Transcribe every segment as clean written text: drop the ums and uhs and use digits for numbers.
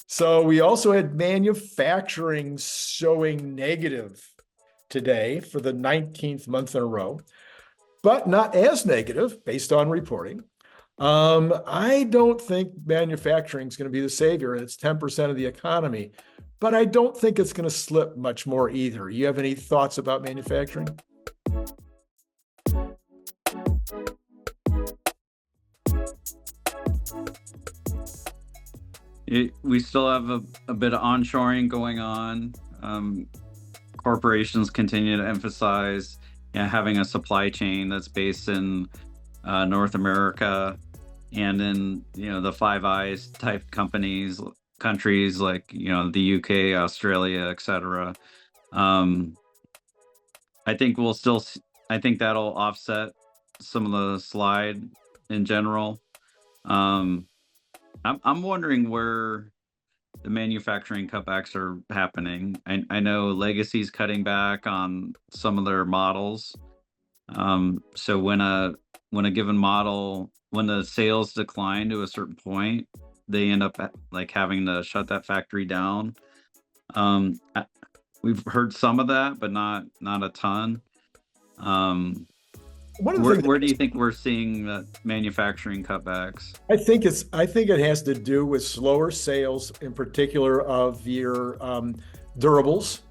So we also had manufacturing showing negative today for the 19th month in a row, but not as negative based on reporting. I don't think manufacturing is going to be the savior, and it's 10% of the economy, but I don't think it's going to slip much more either. You have any thoughts about manufacturing? We still have a bit of onshoring going on. Corporations continue to emphasize having a supply chain that's based in North America and in the Five Eyes type countries like the UK, Australia, etc. I think I think that'll offset some of the slide in general. I'm wondering where the manufacturing cutbacks are happening. I know Legacy's cutting back on some of their models. So when a given model, when the sales decline to a certain point, they end up like having to shut that factory down. We've heard some of that, but not a ton. Where do you think we're seeing the manufacturing cutbacks? I think it has to do with slower sales, in particular of your durables,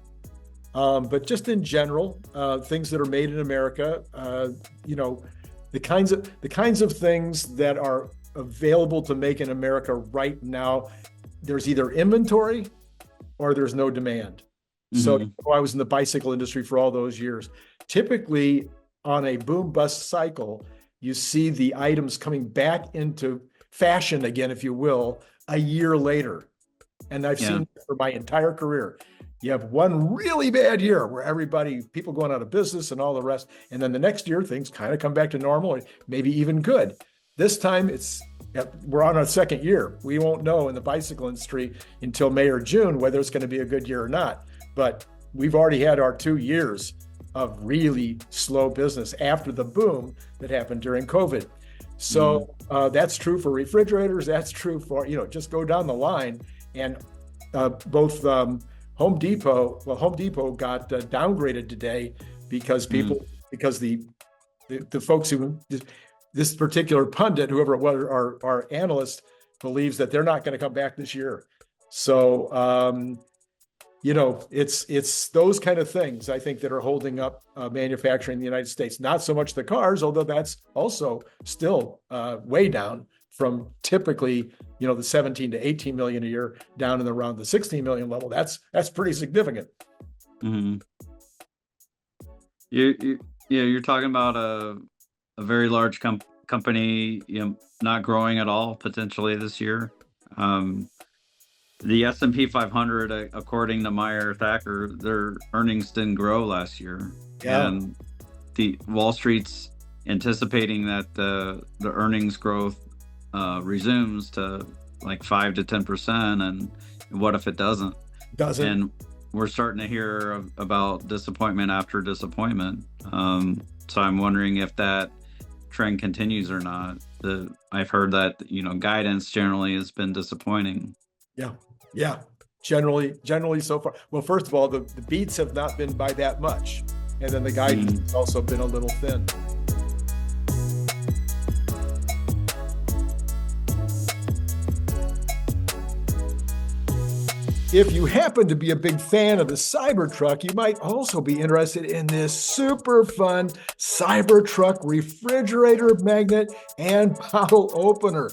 but just in general, things that are made in America. The kinds of things that are available to make in America right now. There's either inventory or there's no demand. Mm-hmm. So I was in the bicycle industry for all those years. Typically, on a boom bust cycle, you see the items coming back into fashion again, if you will, a year later. And I've seen it for my entire career. You have one really bad year where people going out of business and all the rest. And then the next year, things kind of come back to normal, or maybe even good. This time we're on our second year. We won't know in the bicycle industry until May or June whether it's going to be a good year or not. But we've already had our 2 years of really slow business after the boom that happened during COVID. So that's true for refrigerators. That's true for, just go down the line. And both Home Depot got downgraded today because because the folks who, this particular pundit, whoever it was, our analyst, believes that they're not going to come back this year. So, it's those kind of things, I think, that are holding up manufacturing in the United States. Not so much the cars, although that's also still way down from typically, the 17 to 18 million a year down in around the 16 million level. That's pretty significant. Mm-hmm. You're talking about a very large company, not growing at all potentially this year. The S&P 500, according to Meyer Thacker, their earnings didn't grow last year. Yeah. And the Wall Street's anticipating that the earnings growth resumes to like 5 to 10%. And what if it doesn't? And we're starting to hear about disappointment after disappointment. So I'm wondering if that trend continues or not. I've heard that, guidance generally has been disappointing. Yeah. Generally so far. Well, first of all, the beats have not been by that much. And then the guidance has also been a little thin. If you happen to be a big fan of the Cybertruck, you might also be interested in this super fun Cybertruck refrigerator magnet and bottle opener.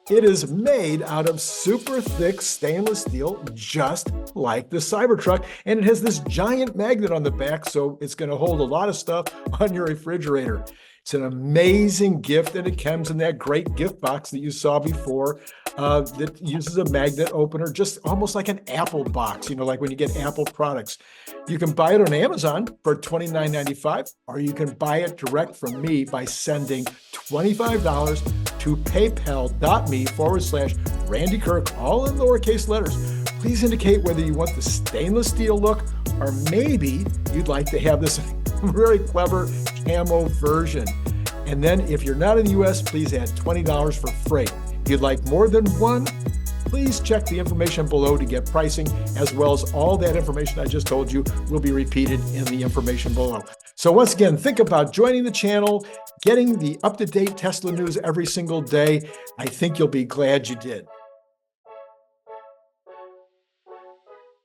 It is made out of super thick stainless steel, just like the Cybertruck, and it has this giant magnet on the back, so it's going to hold a lot of stuff on your refrigerator. It's an amazing gift, and it comes in that great gift box that you saw before that uses a magnet opener, just almost like an Apple box, like when you get Apple products. You can buy it on Amazon for $29.95, or you can buy it direct from me by sending $25 to paypal.me/Randy Kirk, all in lowercase letters. Please indicate whether you want the stainless steel look, or maybe you'd like to have this very clever camo version. And then if you're not in the US, please add $20 for freight. If you'd like more than one, please check the information below to get pricing, as well as all that information I just told you will be repeated in the information below. So once again, think about joining the channel, getting the up-to-date Tesla news every single day. I think you'll be glad you did.